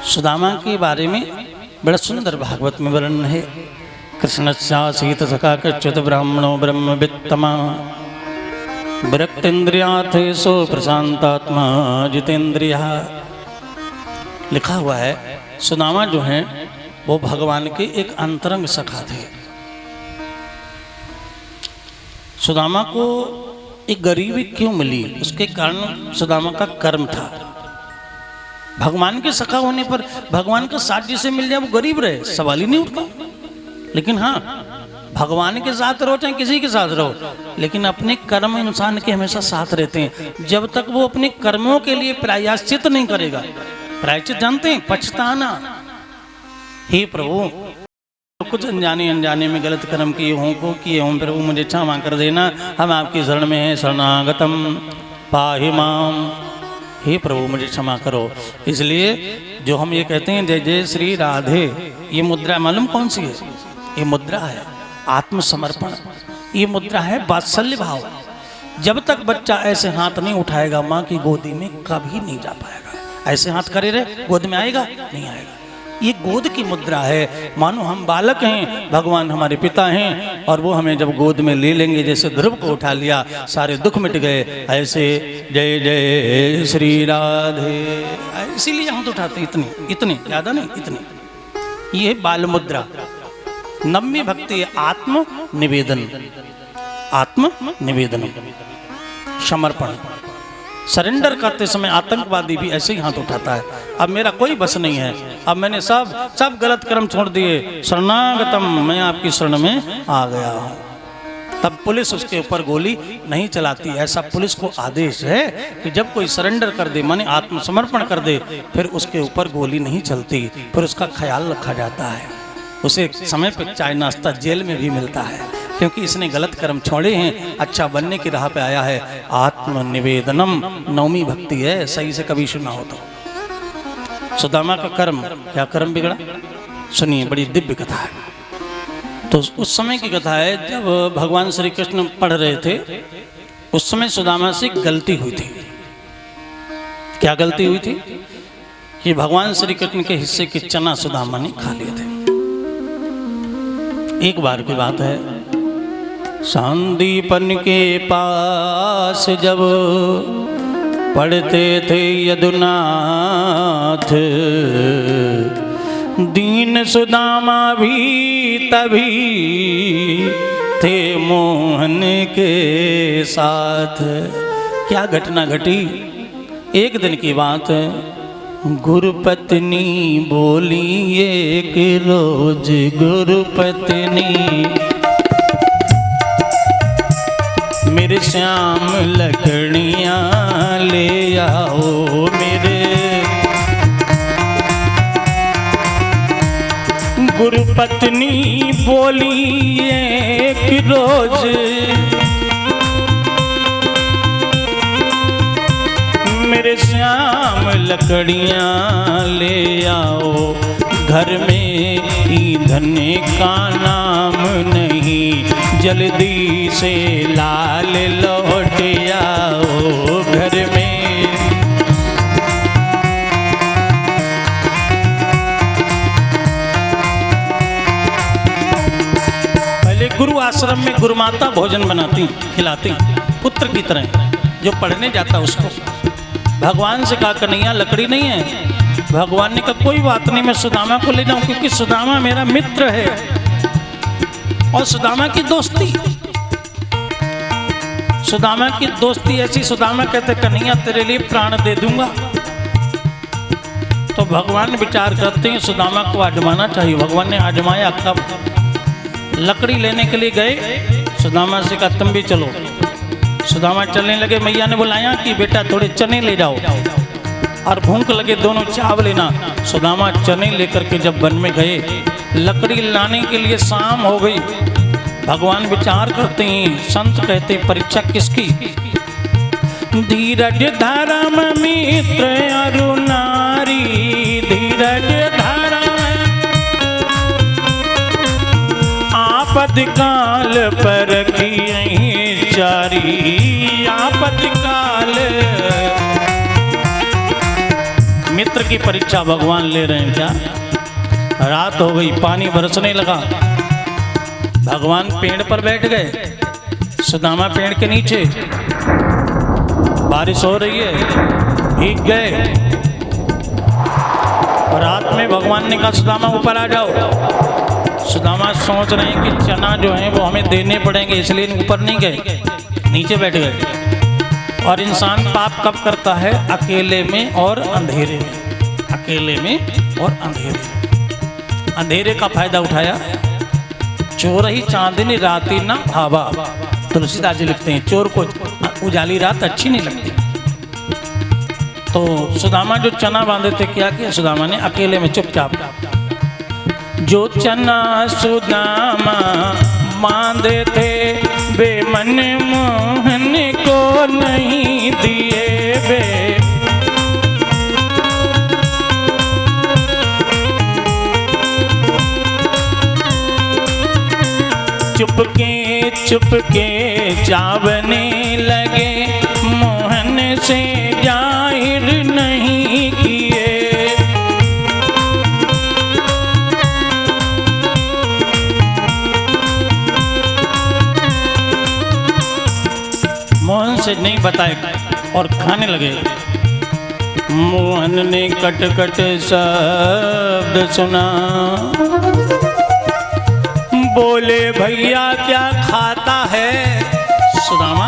सुदामा के बारे में बड़ा सुंदर भागवत में वर्णन है। कृष्णस्यासीत सखा कच्युत ब्राह्मणो ब्रह्मवित्तमा विरक्तेन्द्रियाथ सो प्रशांतात्मा जितेन्द्रिया। लिखा हुआ है सुदामा जो हैं वो भगवान के एक अंतरंग सखा थे। सुदामा को एक गरीबी क्यों मिली, उसके कारण सुदामा का कर्म था। भगवान के सखा होने पर भगवान का साथ जिसे मिल जाए वो गरीब रहे, सवाल ही नहीं उठता। लेकिन हाँ, भगवान के साथ रहो चाहे किसी के साथ रहो, लेकिन अपने कर्म इंसान के हमेशा साथ रहते हैं। जब तक वो अपने कर्मों के लिए प्रायश्चित नहीं करेगा, प्रायश्चित जानते हैं, पछताना। हे प्रभु, कुछ अनजाने अनजाने में गलत कर्म किए हों प्रभु मुझे क्षमा कर देना, हम आपकी शरण में हैं, शरणागतम पाहि माम। हे प्रभु मुझे क्षमा करो। इसलिए जो हम ये कहते हैं जय जय श्री राधे, ये मुद्रा मालूम कौन सी है? ये मुद्रा है आत्मसमर्पण, ये मुद्रा है वात्सल्य भाव। जब तक बच्चा ऐसे हाथ नहीं उठाएगा माँ की गोदी में, कभी नहीं जा पाएगा। ऐसे हाथ करे रहे, गोद में आएगा नहीं आएगा। ये गोद की मुद्रा है। मानो हम बालक हैं, भगवान हमारे पिता हैं, और वो हमें जब गोद में ले लेंगे, जैसे ध्रुव को उठा लिया सारे दुख मिट गए, ऐसे जय जय श्री राधे। इसीलिए हम तो उठाते इतनी इतनी, ज़्यादा नहीं, इतनी। ये बाल मुद्रा, नवमी भक्ति है आत्म निवेदन, आत्म निवेदन, समर्पण। सरेंडर करते समय आतंकवादी भी ऐसे ही हाथ उठाता है, अब मेरा कोई बस नहीं है, अब मैंने सब गलत कर्म छोड़ दिए, शरणागतम, मैं आपकी शरण में आ गया हूँ। तब पुलिस उसके ऊपर गोली नहीं चलाती। ऐसा पुलिस को आदेश है कि जब कोई सरेंडर कर दे, माने आत्मसमर्पण कर दे, फिर उसके ऊपर गोली नहीं चलती, फिर उसका ख्याल रखा जाता है। उसे समय पर चाय नाश्ता जेल में भी मिलता है, क्योंकि इसने गलत कर्म छोड़े हैं, अच्छा बनने की राह पे आया है। आत्मनिवेदनम नवमी भक्ति है, सही से कभी सुना हो तो। सुदामा का कर्म, क्या कर्म बिगड़ा, सुनिए, बड़ी दिव्य कथा है। तो उस समय की कथा है जब भगवान श्री कृष्ण पढ़ रहे थे, उस समय सुदामा से गलती हुई थी। क्या गलती हुई थी? कि भगवान श्री कृष्ण के हिस्से के चना सुदामा ने खा लिए थे। एक बार की बात है, सांदीपन के पास जब पढ़ते थे यदुनाथ, दीन सुदामा भी तभी थे मोहन के साथ। क्या घटना घटी? एक दिन की बात है, गुरु पत्नी बोली एक रोज, गुरु पत्नी मेरे श्याम लकड़ियाँ ले आओ, मेरे गुरु पत्नी बोली एक रोज, मेरे श्याम लकड़ियाँ ले आओ, घर में ईंधन का नाम नहीं, जल्दी से लाल लौट आओ घर में। पहले गुरु आश्रम में गुरुमाता भोजन बनाती खिलाती पुत्र की तरह, जो पढ़ने जाता उसको। भगवान से कहा कन्हैया लकड़ी नहीं है। भगवान ने कहा कोई बात नहीं, मैं सुदामा को ले जाऊं, क्योंकि सुदामा मेरा मित्र है और सुदामा की दोस्ती, सुदामा की दोस्ती ऐसी, सुदामा कहते कन्हैया तेरे लिए प्राण दे दूंगा। तो भगवान विचार करते हैं सुदामा को आजमाना चाहिए। भगवान ने आजमाया, कब? लकड़ी लेने के लिए गए, सुदामा से कहा तुम भी चलो। सुदामा चलने लगे, मैया ने बुलाया कि बेटा थोड़े चने ले जाओ, और भूख लगे दोनों चाव लेना। सुदामा चने लेकर के जब वन में गए, लकड़ी लाने के लिए शाम हो गई। भगवान विचार करते हैं, संत कहते हैं परीक्षा किसकी? धीरज धर्म मित्र अरु नारी, धीरज धर्म आपद काल पर की चारी, आपद काल मित्र की परीक्षा भगवान ले रहे हैं क्या। रात हो गई, पानी बरसने लगा। भगवान पेड़ पर बैठ गए, सुदामा पेड़ के नीचे। बारिश हो रही है, भीग गए। रात में भगवान ने कहा सुदामा ऊपर आ जाओ। सुदामा सोच रहे हैं कि चना जो है वो हमें देने पड़ेंगे, इसलिए ऊपर नहीं गए, नीचे बैठ गए। और इंसान पाप कब करता है? अकेले में और अंधेरे में। अकेले में और अंधेरे में। अंधेरे का फायदा उठाया। चोर ही चांदनी राती ना भावा, तुलसीदास जी लिखते हैं। चोर को उजाली रात अच्छी नहीं लगती। तो सुदामा जो चना बांधे थे, क्या किया सुदामा ने? अकेले में चुपचाप जो चना सुदामा बांधे थे, बेमन मोहन को नहीं दिए बे। चुपके चुपके चावने लगे, मोहन से जाहिर नहीं किए। मोहन से नहीं बताए और खाने लगे। मोहन ने कट कट शब्द सुना, बोले भैया क्या खाता है? सुदामा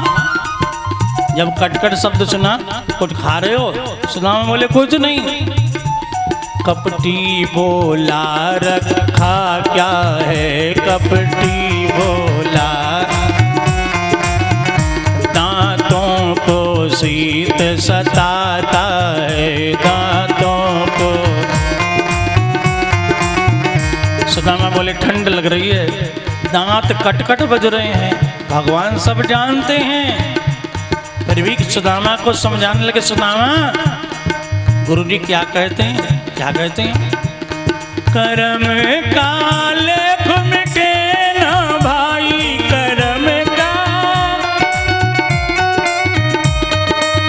जब कटकट शब्द सुना, कुछ खा रहे हो? सुदामा बोले कुछ नहीं। कपटी बोला रखा क्या है? कपटी बोला दांतों को शीत सताता है, दांतों को। सुदामा बोले ठंड लग रही है, दांत कटकट बज रहे हैं। भगवान सब जानते हैं, फिर भी सुदामा को समझाने लगे। सुदामा गुरु जी क्या कहते हैं? क्या कहते हैं? कर्म काले घुम के ना भाई, कर्म का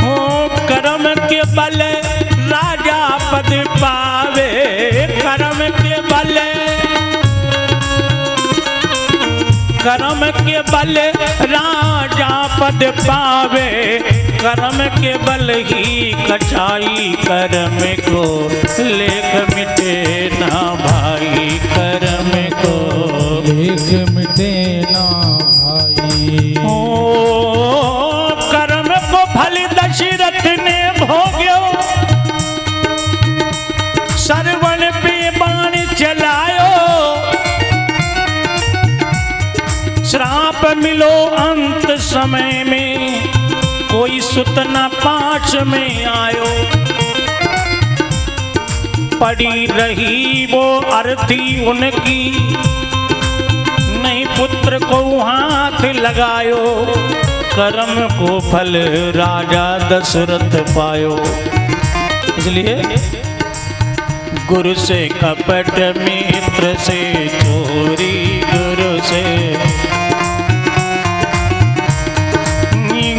हो, कर्म के बल राजा पद पावे, कर्म के बल, कर्म के बल राजा पद पावे, कर्म के बल ही कचाई, कर्म को लेख मिटे ना भाई, कर्म को लेख मिटे ना भाई। ओ कर्म को फल दशरथ ने भोग्यो, सरवण पे बाण चलायो, श्राप मिलो अंत समय में, कोई सुत न पाँच में आयो। पड़ी रही वो अर्थी उनकी, नहीं पुत्र को हाथ लगायो, कर्म को फल राजा दशरथ पायो। इसलिए गुरु से कपट, मित्र से चोरी, गुरु से,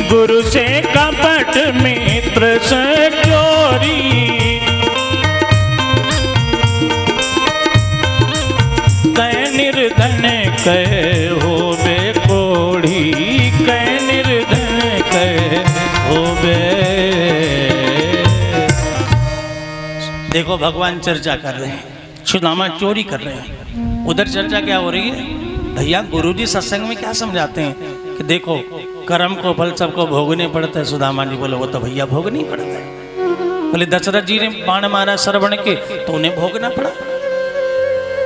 गुरु से कपट, मित्र से चोरी, कै निर्धन कै होबे कोढ़ी, कै निर्धन कै होबे। देखो भगवान चर्चा कर रहे हैं, सुदामा चोरी कर रहे हैं। उधर चर्चा क्या हो रही है? भैया गुरुजी सत्संग में क्या समझाते हैं कि देखो कर्म को फल सबको भोगने पड़ता है। सुदामा जी बोले वो तो भैया भोगना ही पड़ता है। बोले दशरथ जी ने बाण मारा श्रवण के तो उन्हें भोगना पड़ा।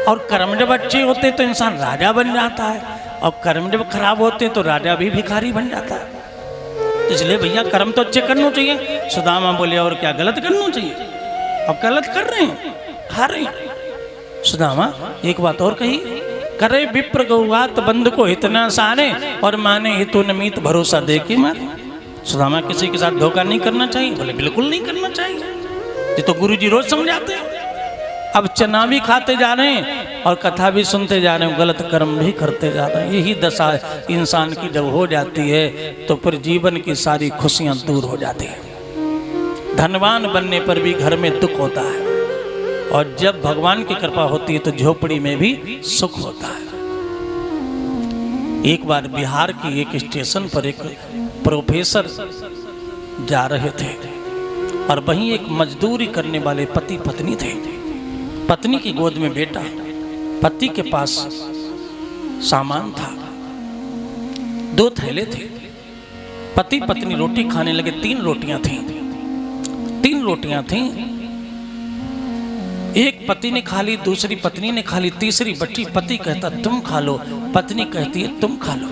और कर्म जब अच्छे होते तो इंसान राजा बन जाता है, और कर्म जब खराब होते तो राजा भी भिखारी बन जाता है। इसलिए भैया कर्म तो अच्छे करना चाहिए। सुदामा बोले और क्या गलत करना चाहिए? अब गलत कर रहे हैं, खा रहे हैं। सुदामा एक बात और कही, करे विप्र गौवात बंद को इतना सारे, और माने हितु नमीत भरोसा दे के मारे। सुदामा किसी के साथ धोखा नहीं करना चाहिए? बोले बिल्कुल नहीं करना चाहिए, ये तो गुरु जी रोज समझाते हैं। अब चना भी खाते जा रहे हैं और कथा भी सुनते जा रहे हैं, गलत कर्म भी करते जा रहे हैं। यही दशा इंसान की जब हो जाती है तो फिर जीवन की सारी खुशियां दूर हो जाती है। धनवान बनने पर भी घर में दुख होता है, और जब भगवान की कृपा होती है तो झोपड़ी में भी सुख होता है। एक बार बिहार की एक स्टेशन पर एक प्रोफेसर जा रहे थे और वहीं एक मजदूरी करने वाले पति पत्नी थे। पत्नी की गोद में बेटा, पति के पास सामान था, 2 थैले थे। पति पत्नी रोटी खाने लगे। 3 रोटियां थीं। एक पति ने खा ली, दूसरी पत्नी ने खा ली, तीसरी बची। पति कहता तुम खा लो, पत्नी कहती है तुम खा लो।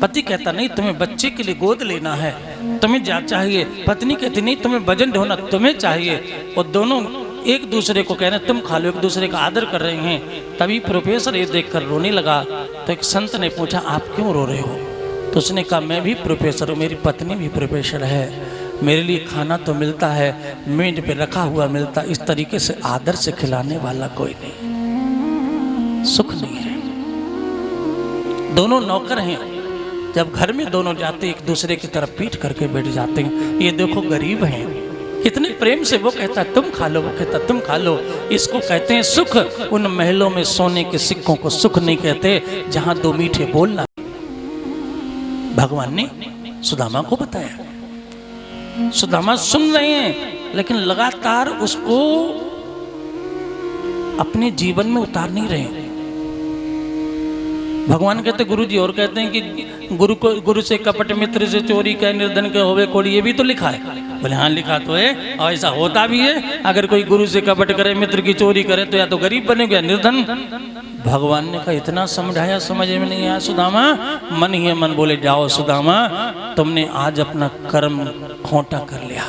पति कहता नहीं, तुम्हें बच्चे के लिए गोद लेना है, तुम्हें जा चाहिए। पत्नी कहती नहीं, तुम्हें वजन ढोना, तुम्हें चाहिए। और दोनों एक दूसरे को कह रहे तुम खा लो, एक दूसरे का आदर कर रहे हैं। तभी प्रोफेसर ये देखकर रोने लगा। तो एक संत ने पूछा आप क्यों रो रहे हो? तो उसने कहा मैं भी प्रोफेसर हूँ, मेरी पत्नी भी प्रोफेसर है, मेरे लिए खाना तो मिलता है, मेज पे रखा हुआ मिलता, इस तरीके से आदर से खिलाने वाला कोई नहीं, सुख नहीं है। दोनों नौकर हैं, जब घर में दोनों जाते एक दूसरे की तरफ पीठ करके बैठ जाते हैं। ये देखो गरीब हैं, कितने प्रेम से वो कहता तुम खा लो, वो कहता तुम खा लो। इसको कहते हैं सुख। उन महलों में सोने के सिक्कों को सुख नहीं कहते जहां 2 मीठे बोलना। भगवान ने सुदामा को बताया। सुदामा सुन रहे हैं लेकिन लगातार उसको अपने जीवन में उतार नहीं रहे। भगवान कहते गुरु जी और कहते हैं कि गुरु से कपट, मित्र से चोरी, कह निर्धन के होवे कोड़ी, ये भी तो लिखा है। बोले हाँ लिखा तो है, और ऐसा होता भी है। अगर कोई गुरु से कपट करे, मित्र की चोरी करे तो या तो गरीब बनेगा या निर्धन। भगवान ने कहा इतना समझाया, समझ में नहीं आया सुदामा। मन ही मन बोले जाओ सुदामा, तुमने आज अपना कर्म खोटा कर लिया।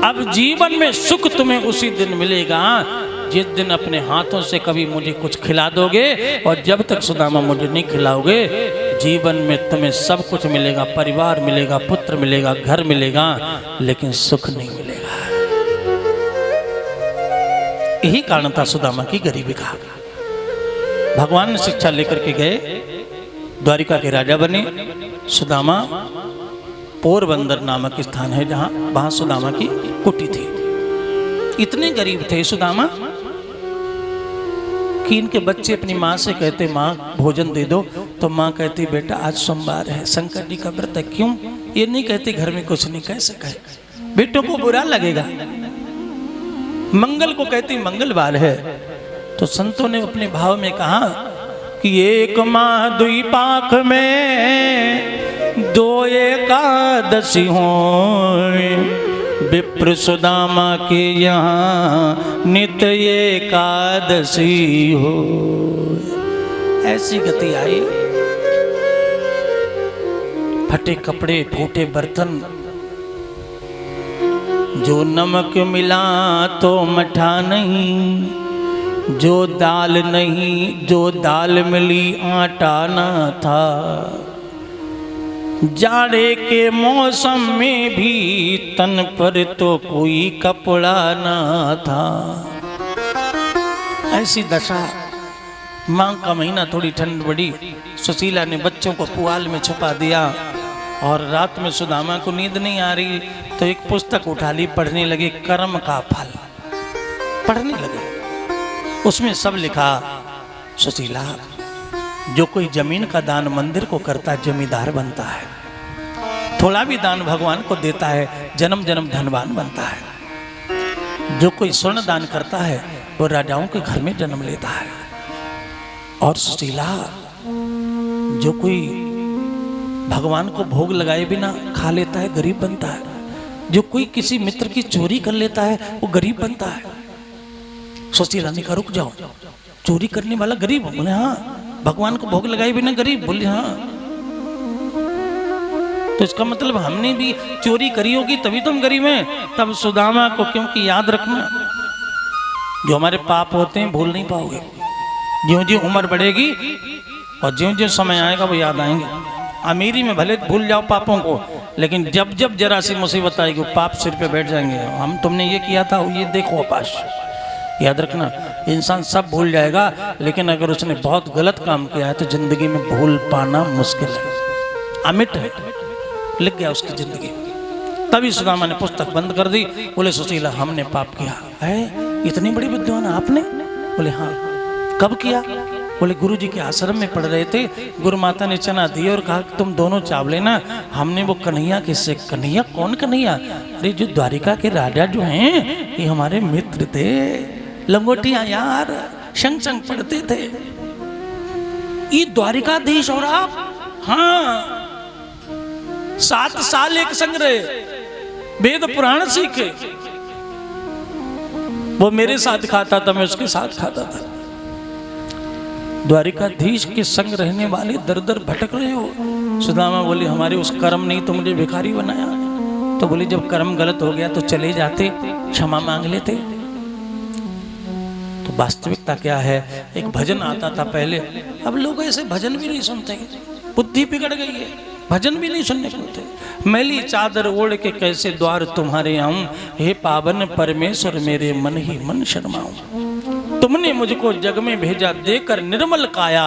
अब जीवन में सुख तुम्हें उसी दिन मिलेगा जिस दिन अपने हाथों से कभी मुझे कुछ खिला दोगे, और जब तक सुदामा मुझे नहीं खिलाओगे जीवन में तुम्हें सब कुछ मिलेगा, परिवार मिलेगा, पुत्र मिलेगा, घर मिलेगा, लेकिन सुख नहीं मिलेगा। यही कारण था सुदामा की गरीबी का। भगवान ने शिक्षा लेकर के गए, द्वारिका के राजा बने। सुदामा पोरबंदर नामक स्थान है जहां, वहां सुदामा की कुटी थी। इतने गरीब थे सुदामा कि इनके बच्चे अपनी माँ से कहते माँ भोजन दे दो, तो माँ कहती बेटा आज सोमवार है, शंकर जी का व्रत है। क्यों? ये नहीं कहते घर में कुछ नहीं, कैसे कहे, बेटों को बुरा लगेगा। मंगल को कहती मंगलवार है। तो संतों ने अपने भाव में कहा कि 1 माह 2 पाख में 2 एकादशी हो, विप्र सुदामा के यहाँ नित्य एकादशी हो। ऐसी गति आई। फटे कपड़े, फूटे बर्तन, जो नमक मिला तो मठा नहीं, जो दाल नहीं, जो दाल मिली आटा ना था। जाड़े के मौसम में भी तन पर तो कोई कपड़ा ना था। ऐसी दशा। माघ का महीना, थोड़ी ठंड बढ़ी। सुशीला ने बच्चों को पुआल में छुपा दिया और रात में सुदामा को नींद नहीं आ रही तो एक पुस्तक उठा ली, पढ़ने लगे, कर्म का फल पढ़ने लगे। उसमें सब लिखा, सुशीला जो कोई जमीन का दान मंदिर को करता है जमींदार बनता है, थोड़ा भी दान भगवान को देता है जन्म जन्म धनवान बनता है, जो कोई स्वर्ण दान करता है वो राजाओं के घर में जन्म लेता है, और सुशीला जो कोई भगवान को भोग लगाए बिना खा लेता है गरीब बनता है, जो कोई किसी मित्र की चोरी कर लेता है वो गरीब बनता है। सुशीला ने कहा रुक जाओ, चोरी करने वाला गरीब? बोले हाँ। भगवान को भोग लगाए बिना गरीब? बोले हाँ। तो इसका मतलब हमने भी चोरी करी होगी तभी तुम गरीब हैं। तब सुदामा को, क्योंकि याद रखना जो हमारे पाप होते हैं भूल नहीं पाओगे, ज्यों ज्यों उम्र बढ़ेगी और ज्यों ज्यों समय आएगा वो याद आएंगे। अमीरी में भले भूल जाओ पापों को, लेकिन जब जब जरा सी मुसीबत आएगी वो पाप सिर पे बैठ जाएंगे। हम तुमने ये किया था, ये देखो पाश। याद रखना, इंसान सब भूल जाएगा, लेकिन अगर उसने बहुत गलत काम किया है तो जिंदगी में भूल पाना मुश्किल है, अमिट है, लिख गया उसकी जिंदगी। तभी सुदामा ने पुस्तक बंद कर दी। बोले सुशीला हमने पाप किया है, इतनी बड़ी विद्वान आपने? बोले हाँ। कब किया? बोले गुरु जी के आश्रम में पढ़ रहे थे, गुरु माता ने चना दिए और कहा कि तुम दोनों चाव लेना। हमने वो कन्हैया किससे, कन्हैया कौन कन्हैया? अरे जो द्वारिका के राजा जो हैं ये हमारे मित्र थे, लंगोटियां यार, संग संग पढ़ते थे। ये द्वारिकाधीश और आप? हाँ, 7 साल एक संग रहे, वेद पुराण सीखे। वो मेरे साथ खाता था, मैं उसके साथ खाता था। द्वारिकाधीश के संग रहने वाले दर दर भटक रहे हो। सुदामा बोले हमारे उस कर्म नहीं तो मुझे भिखारी बनाया। तो बोले जब कर्म गलत हो गया तो चले जाते, क्षमा मांग लेते। तो वास्तविकता क्या है, एक भजन आता था पहले, अब लोग ऐसे भजन भी नहीं सुनते, बुद्धि बिगड़ गई है, भजन भी नहीं सुनने को होते। मैली चादर ओढ़ के कैसे द्वार तुम्हारे आऊं, हे पावन परमेश्वर मेरे मन ही मन शर्माऊं। तुमने मुझको जग में भेजा देकर निर्मल काया,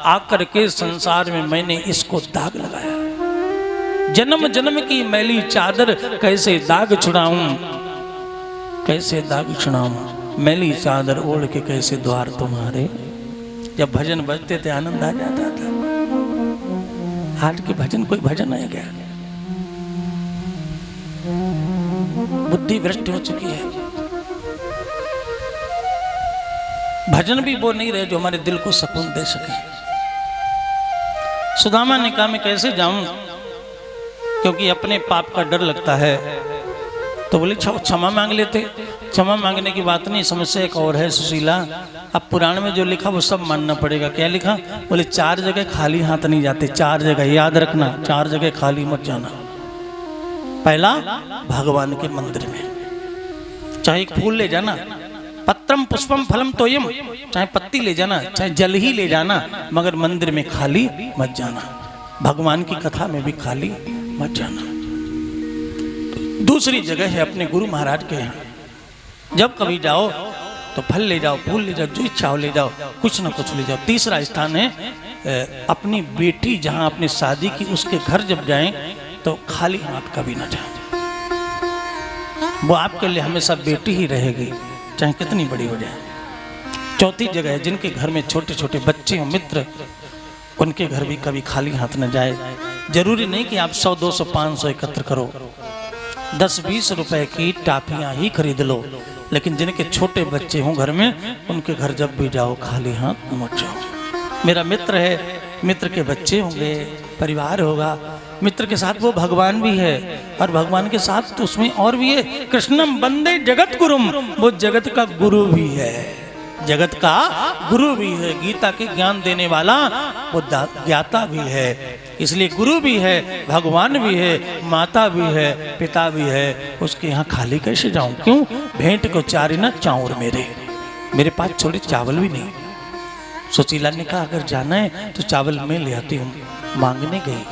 आकर के संसार में मैंने इसको दाग लगाया। जन्म जन्म की मैली चादर कैसे दाग छुड़ाऊं, कैसे दाग छुड़ाऊं। मैली चादर ओढ़ के कैसे द्वार तुम्हारे। जब भजन बजते थे आनंद आ जाता था। आज के भजन कोई भजन है क्या? बुद्धि भ्रष्ट हो चुकी है। भजन भी वो नहीं रहे जो हमारे दिल को सुकून दे सके। सुदामा ने कहा मैं कैसे जाऊं, क्योंकि अपने पाप का डर लगता है। तो बोले क्षमा मांग लेते। क्षमा मांगने की बात नहीं, समस्या एक और है सुशीला। अब पुराण में जो लिखा वो सब मानना पड़ेगा। क्या लिखा? बोले 4 जगह खाली हाथ नहीं जाते, 4 जगह याद रखना, 4 जगह खाली मत जाना। पहला भगवान के मंदिर में, चाहे एक फूल ले जाना, पत्रम पुष्पम फलम तोयम, चाहे पत्ती ले जाना, चाहे जल ही ले जाना, मगर मंदिर में खाली मत जाना। भगवान की कथा में भी खाली मत जाना। दूसरी जगह है अपने गुरु महाराज के यहाँ। जब कभी जाओ तो फल ले जाओ, फूल ले जाओ, जो इच्छा हो ले जाओ, कुछ ना कुछ ले जाओ। तीसरा स्थान है अपनी बेटी जहाँ अपनी शादी की, उसके घर जब जाएं तो खाली हाथ कभी ना जाएं। वो आपके लिए हमेशा बेटी ही रहेगी, चाहे कितनी बड़ी हो जाए। चौथी जगह है जिनके घर में छोटे छोटे बच्चे हो, मित्र, उनके घर भी कभी खाली हाथ न जाए। जरूरी नहीं कि आप 100, 200, 500 एकत्र करो, 10-20 रुपए की टाफियां ही खरीद लो, लेकिन जिनके छोटे बच्चे हों घर में, उनके घर जब भी जाओ खाली हाथ मत जाओ। मेरा मित्र है, मित्र के बच्चे होंगे, परिवार होगा, मित्र के साथ वो भगवान भी है, और भगवान के साथ तो उसमें और भी है, कृष्णम वंदे जगत गुरुम, वो जगत का गुरु भी है, जगत का गुरु भी है, गीता के ज्ञान देने वाला वो ज्ञाता भी है। इसलिए गुरु भी है, भगवान भी है, माता भी है, पिता भी है। उसके यहाँ खाली कैसे जाऊं? क्यों? भेंट को चारी न चाउर मेरे पास थोड़े चावल भी नहीं। सुशीला ने कहा अगर जाना है तो चावल मैं ले आती हूँ। मांगने गई।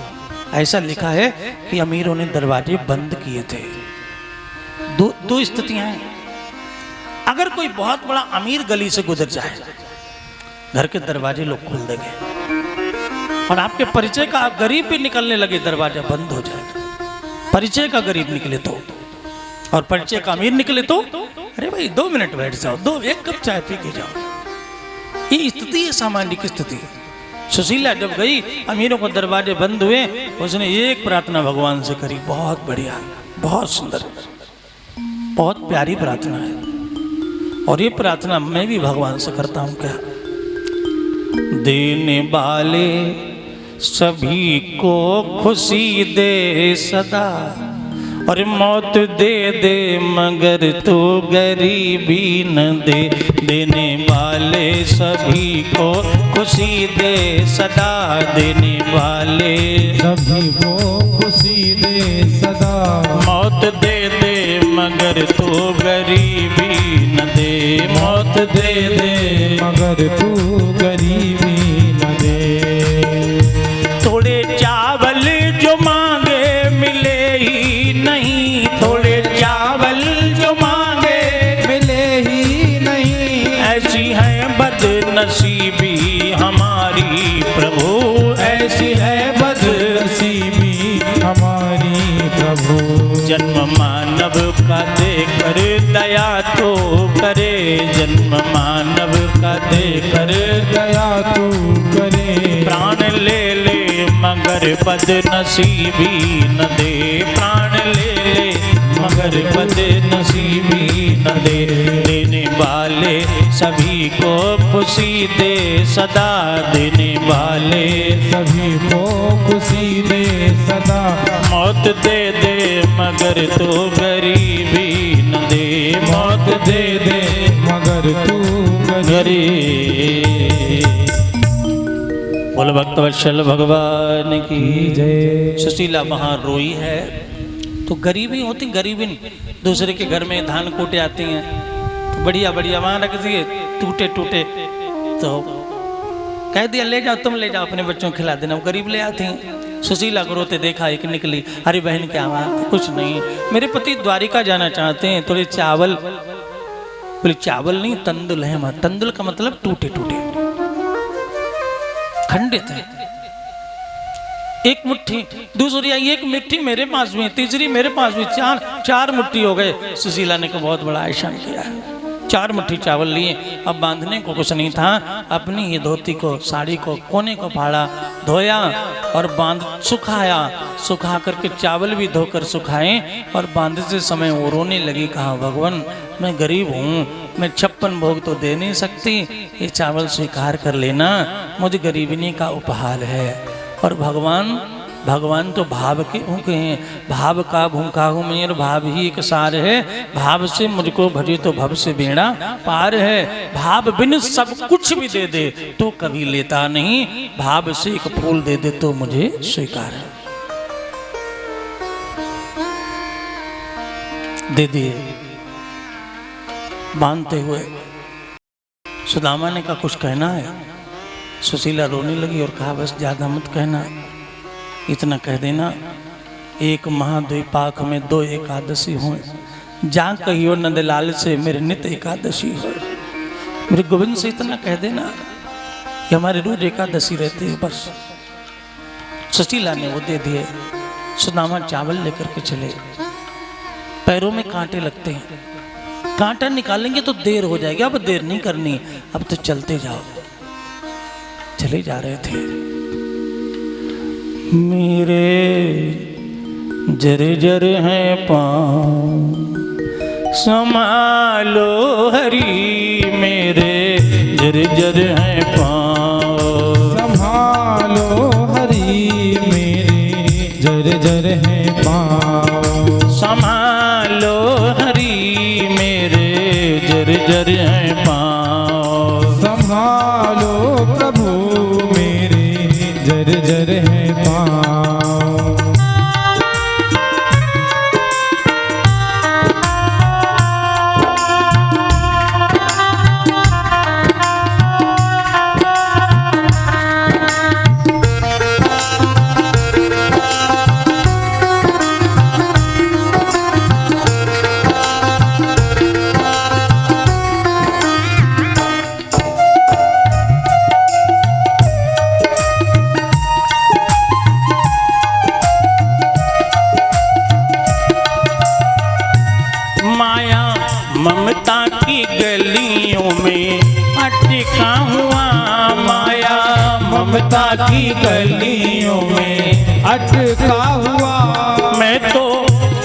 ऐसा लिखा है कि अमीरों ने दरवाजे बंद किए थे। दो स्थितियां हैं। अगर कोई बहुत बड़ा अमीर गली से गुजर जाए, घर के दरवाजे लोग खोल देंगे, और आपके परिचय का गरीब भी निकलने लगे, दरवाजा बंद हो जाएगा। परिचय का गरीब निकले तो, और परिचय का अमीर निकले तो, अरे भाई 2 मिनट बैठ जाओ, 1 कप चाय पी के जाओ। ये स्थिति है, सामाजिक स्थिति। सुशीला जब गई, अमीरों को दरवाजे बंद हुए, उसने एक प्रार्थना भगवान से करी, बहुत बढ़िया, बहुत सुंदर, बहुत प्यारी प्रार्थना है। और ये प्रार्थना मैं भी भगवान से करता हूँ। क्या? देने वाले सभी को खुशी दे सदा, और मौत दे दे मगर तू गरीबी न दे। देने वाले सभी को खुशी दे सदा, देने वाले सभी को खुशी दे सदा, मौत दे दे मगर तू गरीबी न दे। मौत दे दे मगर तू गरीबी न दे। थोड़े चावल जो मांगे मिले ही नहीं, थोड़े चावल जो मांगे मिले ही नहीं, ऐसी है बदनसीबी हमारी प्रभु, ऐसी है बदनसीबी हमारी प्रभु। जन्म दया तो करे, जन्म मानव का दे कर, दया तू करे। प्राण ले ले मगर पद नसीबी न दे, प्राण ले ले मगर पद नसीबी न दे। देने वाले सभी को खुशी दे सदा, देने वाले सभी को खुशी दे सदा। मौत दे दे मगर तो गरीबी न दे, मौत दे दे मगर तू गरीब। बोल भक्तवत्सल भगवान की जय। सुशीला वहाँ रोई है तो गरीबी होती, गरीबी दूसरे के घर में धान कूटे आती हैं तो बढ़िया बढ़िया वहाँ रख दिए टूटे टूटे, तो कह दिया ले जाओ, तुम ले जाओ अपने बच्चों को खिला देना, वो गरीब ले आती हैं। सुशीला को रोते देखा, एक निकली, अरे बहन क्या बात? कुछ नहीं, मेरे पति द्वारिका जाना चाहते हैं, थोड़े चावल, बोले चावल नहीं तंदुल है माँ। तंदुल का मतलब टूटे टूटे खंडित है। एक मुट्ठी, दूसरी आई, एक मुट्ठी मेरे पास भी, तीसरी मेरे पास भी, चार मुट्ठी हो गए। सुशीला ने को बहुत बड़ा एहसान किया है, 4 मुट्ठी चावल लिए। अब बांधने को कुछ नहीं था, अपनी ये धोती को, साड़ी को, कोने को फाड़ा, धोया और बांध सुखाया। सुखा करके चावल भी धोकर सुखाए और बांधते समय वो रोने लगी। कहा भगवान मैं गरीब हूँ, मैं 56 भोग तो दे नहीं सकती, ये चावल स्वीकार कर लेना, मुझे गरीबनी का उपहार है। और भगवान तो भाव के भूखे हैं, भाव का भूखा हूँ मैं और भाव ही एक सार है। भाव से मुझको भजे तो भव से बेड़ा पार है। भाव बिन सब कुछ भी दे दे तो कभी लेता नहीं, भाव से एक फूल दे दे तो मुझे स्वीकार है। दे दिए बांधते हुए। सुदामा ने कहा कुछ कहना है? सुशीला रोने लगी और कहा बस ज्यादा मत कहना, इतना कह देना, एक महाद्वीपाक में 2 एकादशी हो, जा कहियो नंदलाल से मेरे नित एकादशी हो। मेरे गोविंद से इतना कह देना कि हमारे रोज एकादशी रहती है बस। सुशीला ने वो दे दिए। सुदामा चावल लेकर के चले। पैरों में कांटे लगते हैं, कांटा निकालेंगे तो देर हो जाएगी, अब देर नहीं करनी, अब तो चलते जाओ। चले जा रहे थे। मेरे जर्जर हैं पाँव संभालो हरी, मेरे जर्जर हैं पाँव संभालो हरी, मेरे जर्जर हैं पाँव संभालो हरी, मेरे जर्जर हैं पाँव संभालो प्रभु, मेरे जर्जर हैं पाँव। ममता की गलियों में अटका हुआ, माया ममता की गलियों में अटका हुआ, मैं तो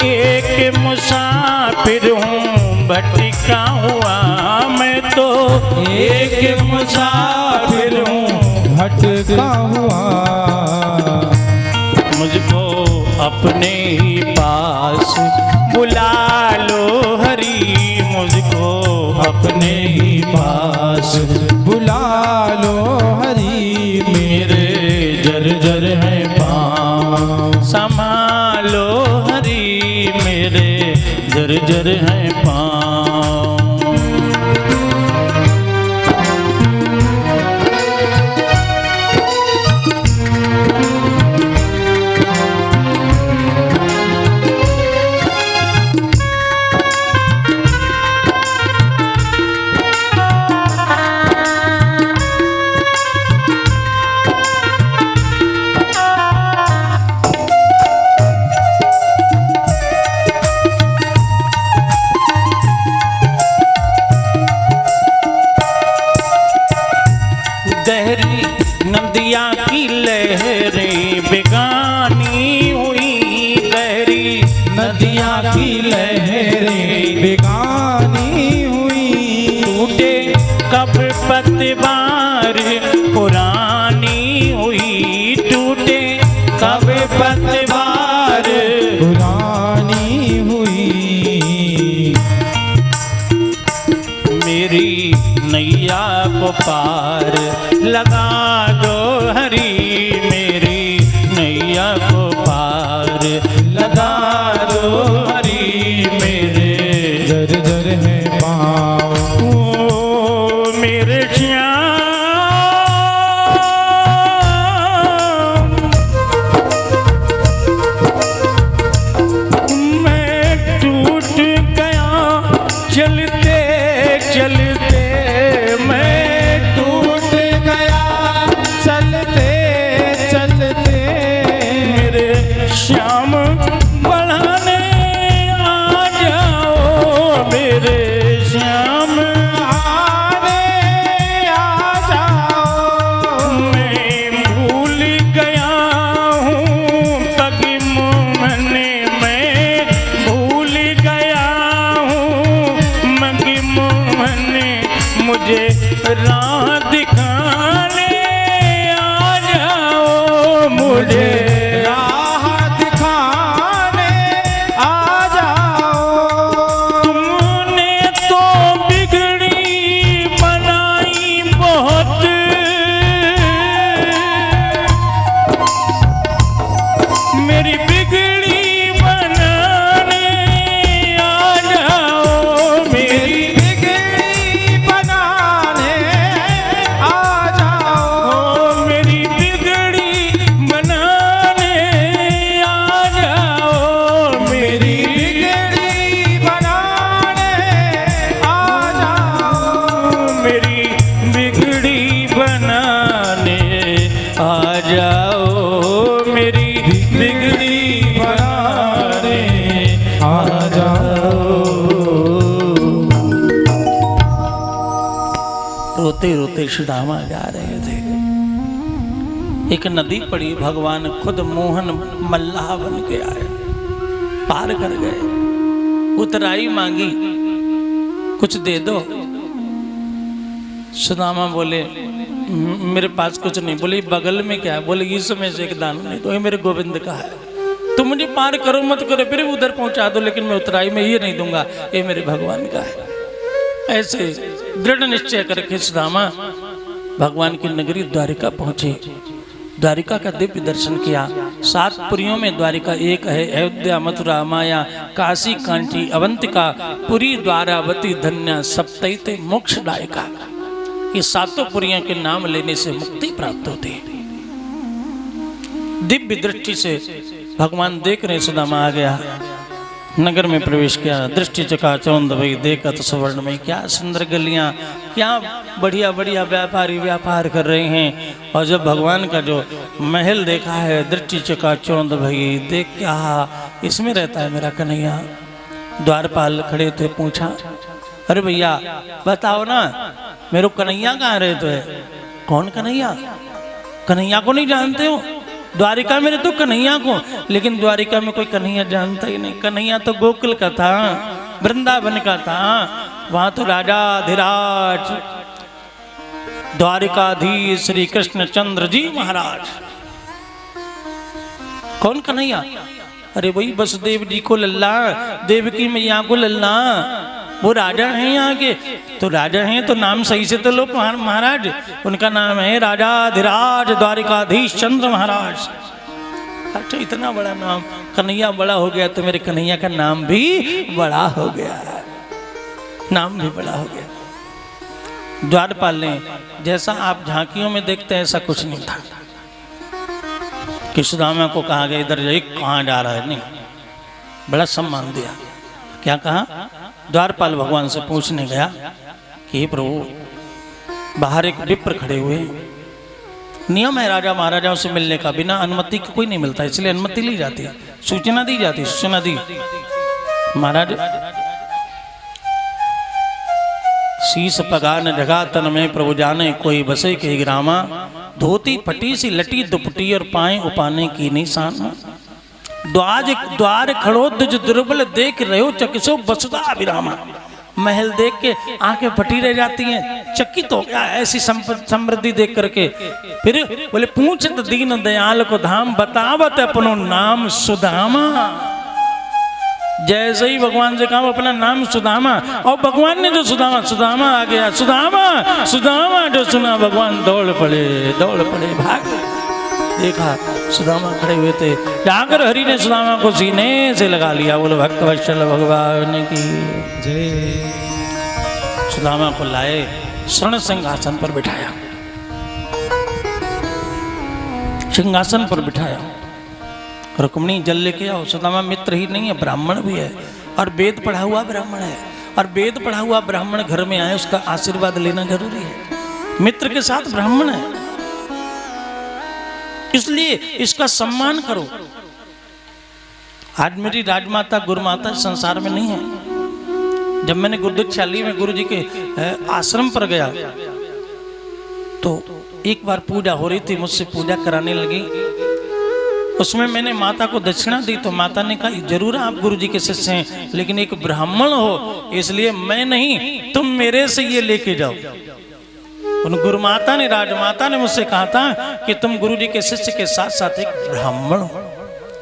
एक मुसाफिर हूँ भटका हुआ, मैं तो एक मुसाफिर हूँ भटका हुआ। मुझको अपने ही पास बुला लो हरी, मुझको अपने ही पास बुला लो हरी, मेरे जर्जर हैं पाँव संभालो हरी, मेरे जर्जर हैं पाँव। मेरी नैया को पार लगा दो हरी, मेरी नैया को पार लगा दो हरी, मेरे जर्जर है पाँव ओ मेरे श्याम, मैं टूट गया चलते चलते, मैं टूट गया चलते चलते, मेरे श्याम बढ़ाने आ जाओ, मेरे श्याम आने आ जाओ। मैं भूल गया हूँ तगी मोहने, मैं भूल गया हूँ मगी मोहने, मुझे राह दिखाने आ जाओ, मुझे राह दिखाने आ जाओ। तुमने तो बिगड़ी बनाई बहुत, मेरी बिगड़ी बनाने आ जाओ, मेरी बिगड़ी बनाने आ जाओ। मेरी बिगड़ी बनाने आ जाओ, मेरी बिगड़ी बनाने आ जाओ। मेरी बिगड़ी बनाने आ जाओ, मेरी बिगड़ी बनाने आ जाओ। रोते रोते सुदामा जा रहे थे, एक नदी पड़ी, भगवान खुद मोहन मल्लाह बन के आए, पार कर गए, उतराई मांगी, कुछ दे दो। सुदामा बोले मेरे पास कुछ नहीं। बोले बगल में क्या है? बोले इसमें से एक दाना नहीं तो, ये मेरे गोविंद का है, तुम मुझे पार करो मत करो, फिर उधर पहुंचा दो, लेकिन मैं उतराई में ये नहीं दूंगा, ये मेरे भगवान का है। ऐसे दृढ़ निश्चय करके सुदामा भगवान की नगरी द्वारिका पहुंचे, द्वारिका का दिव्य दर्शन किया। 7 पुरियों में द्वारिका एक है, अयोध्या मथुरा माया काशी कांची अवंतिका पुरी द्वारावती धन्या सप्तैते मोक्षदायिका। ये 7 पुरियों के नाम लेने से मुक्ति प्राप्त होती है। दिव्य दृष्टि से भगवान देख रहे, सुदामा आ गया, नगर में प्रवेश किया, दृष्टि चकाचौंध भई देखत सुवर्ण में, क्या सुंदर गलियां, क्या बढ़िया बढ़िया व्यापारी व्यापार कर रहे हैं। और जब भगवान का जो महल देखा है, दृष्टि चकाचौंध भई देख, क्या इसमें रहता है मेरा कन्हैया। द्वारपाल खड़े थे, पूछा अरे भैया बताओ ना, मेरे कन्हैया कहाँ रहते है? कौन कन्हैया? कन्हैया को नहीं जानते हो? द्वारिका में तो कन्हैया को, लेकिन द्वारिका में कोई कन्हैया जानता ही नहीं। कन्हैया तो गोकुल का था, वृंदावन का था, वहां तो राजा धीराज द्वारिकाधीश श्री कृष्णचंद्र जी महाराज। कौन कन्हैया? अरे वही वसुदेव जी को लल्ला, देवकी मैया को लल्ला, वो राजा हैं यहाँ के। तो राजा हैं तो नाम सही से तो लो महाराज, उनका नाम है राजा धीराज द्वारिकाधीश चंद्र महाराज। अच्छा इतना बड़ा नाम, कन्हैया बड़ा हो गया तो मेरे कन्हैया का नाम भी बड़ा हो गया, नाम भी बड़ा हो गया। द्वारपाल ने, जैसा आप झांकियों में देखते हैं ऐसा कुछ नहीं था, कि सुदामा को कहा गया इधर जाइए, कहाँ जा रहा है, नहीं, बड़ा सम्मान दिया। क्या कहा? द्वारपाल भगवान से पूछने गया कि हे प्रभु, बाहर एक विप्र खड़े हुए, नियम है राजा महाराजाओं से मिलने का, बिना अनुमति के कोई नहीं मिलता, इसलिए अनुमति ली जाती है, सूचना दी जाती है। सूचना दी, महाराज शीश पगान जगा तन में प्रभु जाने, कोई बसे के ग्रामा, धोती फटी सी लटी दुपटी और पाए उपाने की निशान। द्वार खड़ो दुज दुर्बल देख रहे हो, चकिसो बसुदा विरामा। महल देख के आंखें फटी रह जाती हैं, चकित हो गया ऐसी समृद्धि देख करके। फिर बोले पूछत दीन दयाल को धाम, बतावत अपनो नाम सुदामा। जैसे ही भगवान से कहा अपना नाम सुदामा, और भगवान ने जो सुदामा सुदामा आ गया, सुदामा सुदामा जो सुना, भगवान दौड़ पड़े भाग देखा सुदामा खड़े हुए थे। जाकर हरि ने सुदामा को सीने से लगा लिया। बोलो भक्त वत्सल भगवान की जय। सुदामा को लाए, स्वर्ण सिंहासन पर बिठाया, सिंहासन पर बिठाया। रुक्मिणी जल लेके आओ। सुदामा मित्र ही नहीं है, ब्राह्मण भी है, और वेद पढ़ा हुआ ब्राह्मण है, और वेद पढ़ा हुआ ब्राह्मण घर में आए, उसका आशीर्वाद लेना जरूरी है। मित्र के साथ ब्राह्मण है, इसलिए इसका सम्मान करो। आज मेरी राजमाता गुरुमाता संसार में नहीं है। जब मैंने गुरुदीक्षाली में गुरु जी के आश्रम पर गया तो एक बार पूजा हो रही थी, मुझसे पूजा कराने लगी। उसमें मैंने माता को दक्षिणा दी तो माता ने कहा जरूर आप गुरु जी के शिष्य हैं, लेकिन एक ब्राह्मण हो इसलिए मैं नहीं, तुम मेरे से ये लेके जाओ। उन गुरुमाता ने, राजमाता ने मुझसे कहा था कि तुम गुरु जी के शिष्य के साथ साथ एक ब्राह्मण हो।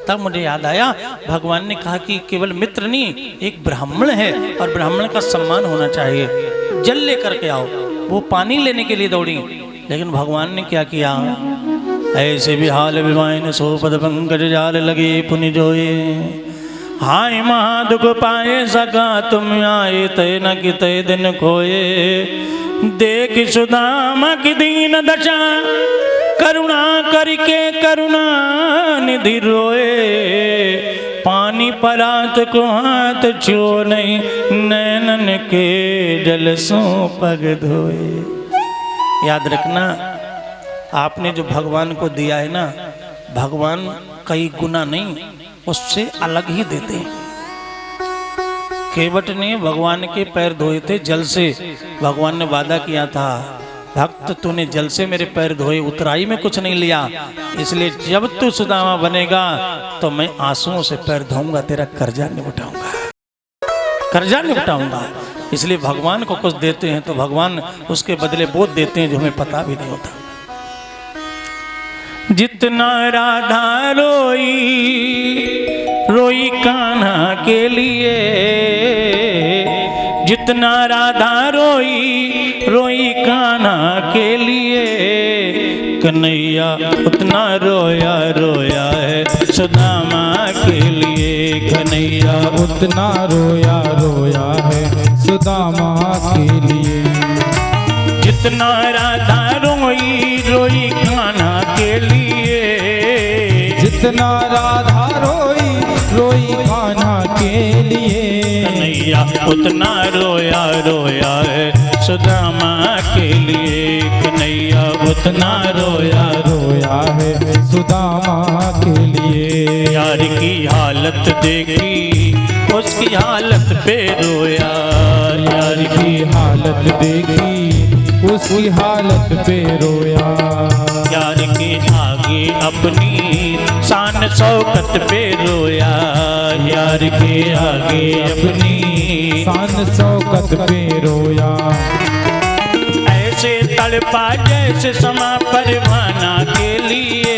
तब मुझे याद आया भगवान ने कहा कि केवल मित्र नहीं, एक ब्राह्मण है और ब्राह्मण का सम्मान होना चाहिए। जल लेकर के आओ। वो पानी लेने के लिए दौड़ी, लेकिन भगवान ने क्या किया, ऐसे भी हाल विमायन सोपद पंकज जाल लगे पुनि जोए। हाय महादुख पाए सका तुम आए, तय न कि तय दिन खोए। देख सुदामा की दीन दशा, करुणा करके करुणा निधि रोए। पानी परात को हाथ छो नहीं, नैनन के जल सो पग धोए। याद रखना, आपने जो भगवान को दिया है ना, भगवान कई गुना नहीं, उससे अलग ही देते हैं। केवट ने भगवान के पैर धोए थे जल से। भगवान ने वादा किया था, भक्त तूने जल से मेरे पैर धोए, उतराई में कुछ नहीं लिया, इसलिए जब तू सुदामा बनेगा तो मैं आंसुओं से पैर धोऊंगा, तेरा कर्जा निपटाऊंगा। इसलिए भगवान को कुछ देते हैं तो भगवान उसके बदले बहुत देते हैं जो हमें पता भी नहीं होता। जितना राधा रोई रोई कान्हा के लिए, जितना राधा रोई रोई कान्हा के लिए, कन्हैया उतना रोया रोया है सुदामा के लिए। कन्हैया उतना रोया रोया है सुदामा के लिए। जितना राधा रोई रोई कान्हा के लिए, जितना राधा रोई रोई कान्हा के लिए, कन्हैया उतना रोया रोया है सुदामा के लिए। कन्हैया उतना रोया रोया है सुदामा के लिए। यार की हालत देखी उसकी हालत पे रोया, यार की हालत देखी उसकी हालत पे रोया। यार के आगे अपनी शान शौकत पे रोया, यार के आगे अपनी शान शौकत पे रोया। ऐसे तड़पा जैसे समा परवाना के लिए,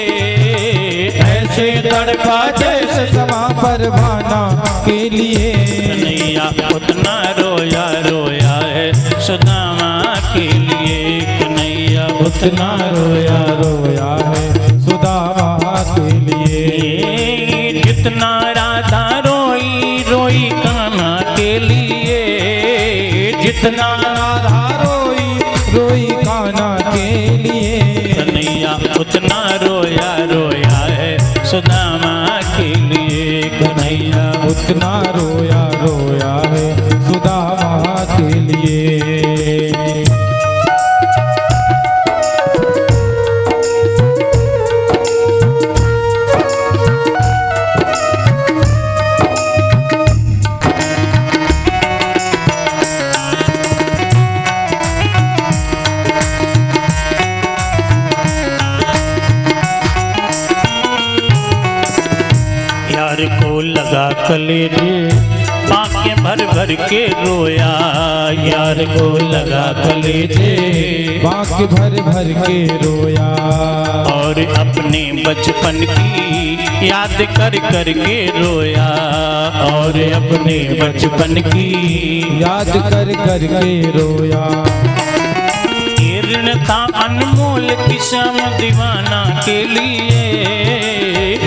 ऐसे तड़पा जैसे समा परवाना के लिए। कन्हैया उतना रोया रोया है सुदामा के लिए। कन्हैया उतना रोया रोया है सुदामा के लिए। जितना राधा रोई रोई कान्हा के लिए, जितना राधा रोई रोई कान्हा के लिए। कन्हैया उतना रोया रोया है सुदामा के लिए। कन्हैया उतना रोया रोया है सुदामा के लिए। यार को लगा कलेजे बांके भर भर के रोया, यार को लगा कलेजे बांक भर भर के रोया। और अपने बचपन की याद कर कर के रोया। और अपने बचपन की याद कर कर के रोया। ये ऋण था अनमोल किस्म दीवाना के लिए।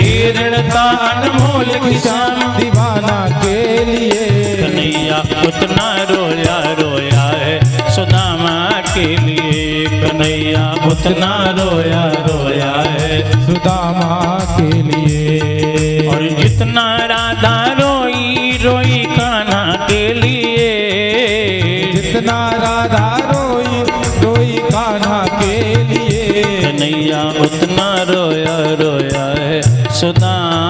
ये ऋण था अनमोल किस्म दीवाना के लिए। कन्हैया उतना रोया रोया है सुदामा के लिए। कन्हैया उतना रोया रोया है सुदामा के लिए। और जितना राधा रोई रोई कान्हा के लिए। जितना राधा रोई रोई कान्हा के लिए। कन्हैया उतना रोया रोया है सुदामा।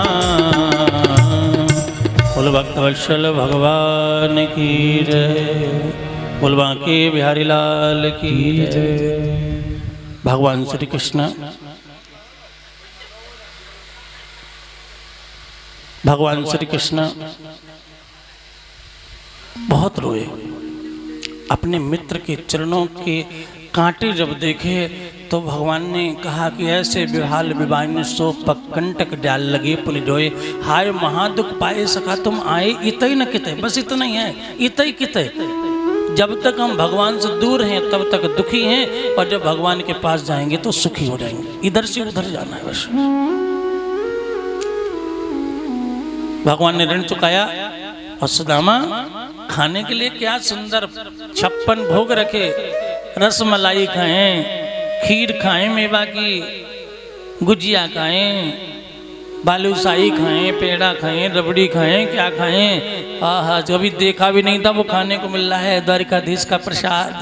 बोल भक्तवत्सल भगवान की जय। बोल बांके बिहारी लाल की जय। भगवान श्री कृष्ण भगवान श्री कृष्ण बहुत रोए। अपने मित्र के चरणों के कांटे जब देखे तो भगवान ने कहा कि ऐसे विहाल विवाहिन सो पकंटक डाल लगे पुनि जोए। हाय महादुख पाए सका तुम आए इतई न किते। बस इतना ही है, इतई किते। जब तक हम भगवान से दूर हैं तब तक दुखी हैं, और जब भगवान के पास जाएंगे तो सुखी हो जाएंगे। इधर से उधर जाना है बस। भगवान ने ऋण चुकाया। और सुदामा खाने के लिए क्या सुंदर 56 भोग रखे। रसमलाई खाएं, खीर खाएं, मेवा की गुजिया खाएं, बालूशाही खाएं, पेड़ा खाएं, रबड़ी खाएं, क्या खाएं। आहा, जो अभी देखा भी नहीं था वो खाने को मिल रहा है। द्वारिकाधीश का प्रसाद।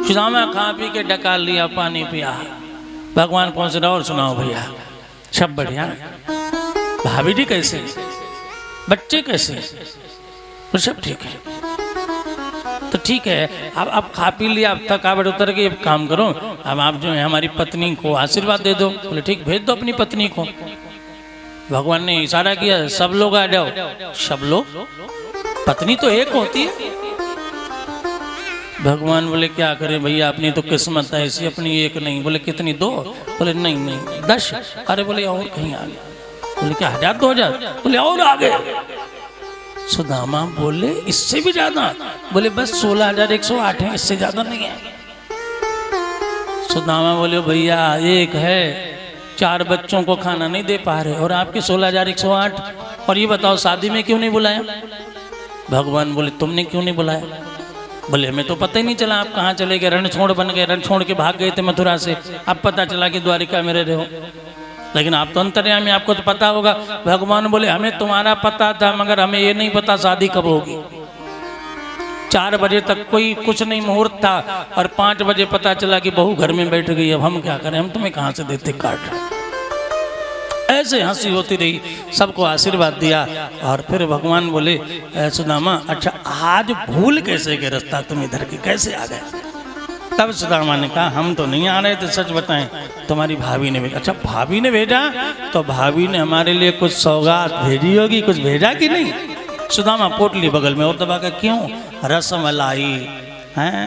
सुदामा खा पी के डका लिया, पानी पिया। भगवान पहुंच रहा। और सुनाओ भैया, सब बढ़िया? भाभी जी कैसे, बच्चे कैसे? तो सब ठीक है। तो ठीक है, अब खा पी लिया, अब थकावट उतर गई। अब काम करो, अब आप जो है हमारी पत्नी को आशीर्वाद दे दो। बोले ठीक, भेज दो अपनी पत्नी को। भगवान ने इशारा किया, सब लोग आ जाओ। सब लोग? पत्नी तो एक होती है। भगवान बोले क्या करें भैया, अपनी तो किस्मत है ऐसी, अपनी एक नहीं। बोले कितनी, 2? बोले नहीं नहीं 10। अरे बोले और कहीं आगे। बोले क्या 1000 2000? बोले और आगे। सुदामा बोले इससे भी ज्यादा? बोले बस 16108 है, इससे ज्यादा नहीं है। सुदामा बोले भैया एक है, 4 बच्चों को खाना नहीं दे पा रहे, और आपके 16108। और ये बताओ शादी में क्यों नहीं बुलाया? भगवान बोले तुमने क्यों नहीं बुलाया? बोले हमें तो पता ही नहीं चला आप कहाँ चले गए, रणछोड़ बन गए, रणछोड़ के भाग गए थे मथुरा से। अब पता चला कि द्वारिका में रह रहे हो, लेकिन आप तो अंतर्यामी, आपको तो पता होगा। भगवान बोले हमें तुम्हारा पता था, मगर हमें ये नहीं पता शादी कब होगी। 4 बजे तक कोई कुछ नहीं मुहूर्त था, और 5 बजे पता चला कि बहू घर में बैठ गई। अब हम क्या करें, हम तुम्हें कहाँ से देते काट। ऐसे हंसी होती रही, सबको आशीर्वाद दिया। और फिर भगवान बोले सुदामा अच्छा आज भूल कैसे गए, रास्ता तुम इधर की कैसे आ गए? तब सुदामा ने कहा हम तो नहीं आ रहे थे, सच बताएं तुम्हारी भाभी ने भेजा। अच्छा भाभी ने भेजा? तो भाभी ने हमारे लिए कुछ सौगात भेजी होगी, कुछ भेजा कि नहीं? सुदामा पोटली बगल में और दबा कर, क्यों? रसमलाई हैं,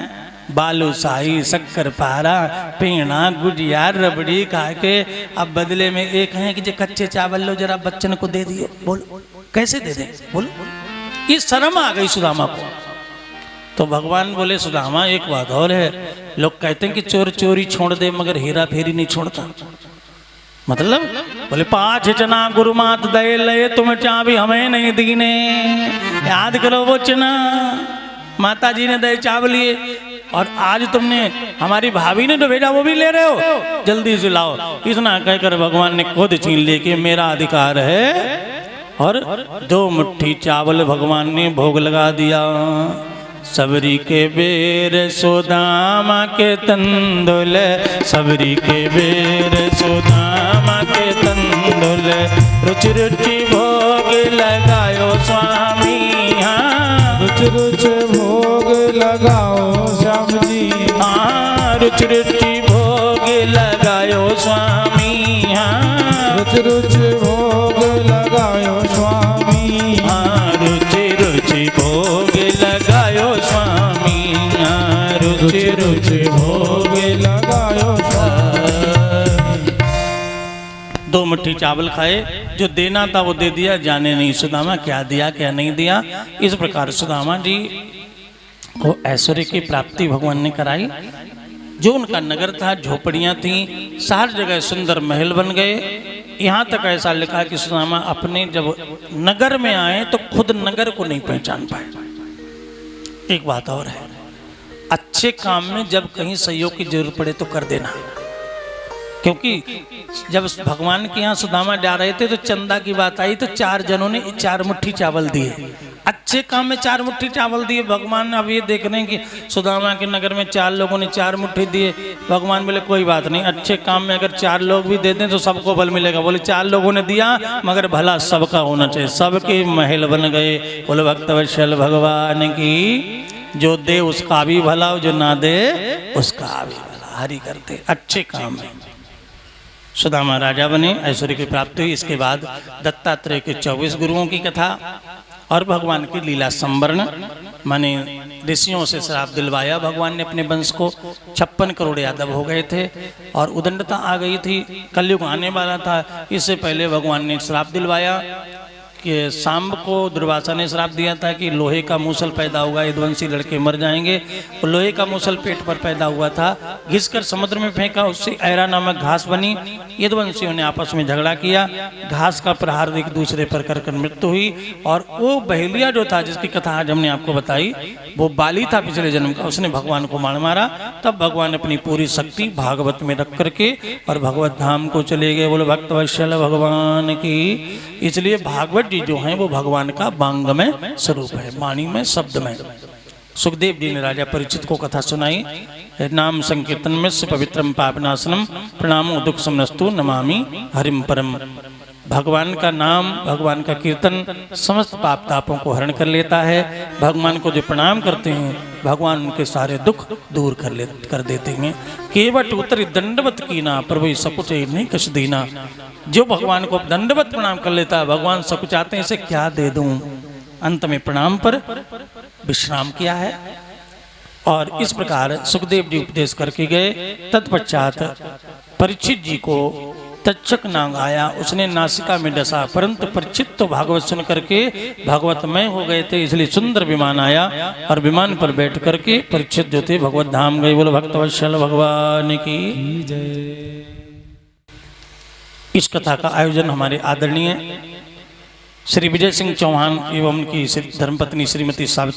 बालूशाही, शक्कर पारा, पेड़ा, गुजिया, रबड़ी खा के अब बदले में एक है कि जो कच्चे चावल लो जरा बच्चन को दे दिए। बोलो कैसे दे दें? बोलो। ये शर्म आ गई सुदामा को। तो भगवान बोले सुदामा एक बात और है, लोग कहते हैं कि चोर चोरी छोड़ दे मगर हेरा फेरी नहीं छोड़ता। मतलब बोले 5 जना गुरुमात दे ले तुम चाबी हमें नहीं दीने। याद करो वो चना माता जी ने दे चावलिए, और आज तुमने हमारी भाभी ने जो भेजा वो भी ले रहे हो, जल्दी से लाओ। इतना कहकर भगवान ने खुद छीन लिया कि मेरा अधिकार है। और 2 मुट्ठी चावल भगवान ने भोग लगा दिया। सबरी के बेर सुदामा के तंदुल, सबरी के बेर सुदामा के तंदुल, रुच रुचि भोग लगायो स्वामी। हाँ रुच रुच भोग लगाओ श्याम जी। हाँ रुच रुचि भोग लगायो स्वामी। हाँ रुच रुच भोग लगायो स्वामी। हाँ रुचि रुचि भोग लगायो स्वामी। हाँ रुचि रुचि मुट्ठी चावल खाए, जो देना था वो दे दिया, जाने नहीं सुदामा क्या दिया क्या नहीं दिया। इस प्रकार सुदामा जी को ऐश्वर्य की प्राप्ति भगवान ने कराई। जो उनका नगर था, झोपड़ियाँ थीं, सारी जगह सुंदर महल बन गए। यहाँ तक ऐसा लिखा कि सुदामा अपने जब नगर में आए तो खुद नगर को नहीं पहचान पाए। एक बात और है, अच्छे काम में जब कहीं सहयोग की जरूरत पड़े तो कर देना, क्योंकि जब भगवान के यहाँ सुदामा जा रहे थे तो चंदा की बात आई तो 4 जनों ने 4 मुट्ठी चावल दिए। अच्छे काम में 4 मुट्ठी चावल दिए। भगवान अब ये देख रहे हैं कि सुदामा के नगर में 4 लोगों ने 4 मुट्ठी दिए। भगवान बोले कोई बात नहीं, अच्छे काम में अगर 4 लोग भी दे दें तो सबको फल मिलेगा। बोले 4 लोगों ने दिया मगर भला सबका होना चाहिए। सबके महल बन गए। बोले भक्त वत्सल भगवान की, जो दे उसका भी भला, जो ना दे उसका भी भला। हरि करते अच्छे काम में सुदामा राजा बने, ऐश्वर्य की प्राप्ति हुई। इसके बाद दत्तात्रेय के 24 गुरुओं की कथा और भगवान की लीला संवरण, माने ऋषियों से श्राप दिलवाया भगवान ने अपने वंश को। 56 करोड़ यादव हो गए थे और उदंडता आ गई थी, कलयुग आने वाला था। इससे पहले भगवान ने श्राप दिलवाया कि सांब को दुर्वासा ने श्राप दिया था कि लोहे का मूसल पैदा होगा, यदुवंशी लड़के मर जाएंगे। तो लोहे का मूसल पेट पर पैदा हुआ था, घिसकर समुद्र में फेंका, उससे ऐरा नामक घास बनी। यदुवंशियों ने आपस में झगड़ा किया, घास का प्रहार एक दूसरे पर कर मृत्यु हुई। और वो बहेलिया जो था जिसकी कथा आज हमने आपको बताई, वो बाली था पिछले जन्म का, उसने भगवान को मार मारा। तब भगवान अपनी पूरी शक्ति भागवत में रख करके और भगवत धाम को चले गए। बोले भक्त वत्सल भगवान की। इसलिए भागवत जी जो हैं वो भगवान का वांगमय स्वरूप है, वाणी में, शब्द में। सुखदेव जी ने राजा परीक्षित को कथा सुनाई। नाम संकीर्तन में पवित्रम पापनाशनम प्रणामो दुख समनस्तु नमामि हरिम परम। भगवान का नाम, भगवान का कीर्तन समस्त पाप तापों को हरण कर लेता है। भगवान को जो प्रणाम करते हैं भगवान उनके सारे दुख दूर कर देते हैं। केवट उतरी दंडवत कीना प्रभु सकुच नहीं कछ दीना। जो भगवान को दंडवत प्रणाम कर लेता है, भगवान सकुचाते हैं इसे क्या दे दूं। अंत में प्रणाम पर विश्राम किया है। और इस प्रकार सुखदेव जी उपदेश करके गए। तत्पश्चात परीक्षित जी को तक्षक नाग आया, उसने नासिका में डसा, परंतु परीक्षित तो भागवत सुन करके भागवतमय हो गए थे, इसलिए सुंदर विमान आया और विमान पर बैठ करके परीक्षित जो थे भगवत धाम गए। बोलो भक्त वत्सल भगवान की जय। इस कथा का आयोजन हमारे आदरणीय श्री विजय सिंह चौहान एवं उनकी धर्मपत्नी श्रीमती सावित्री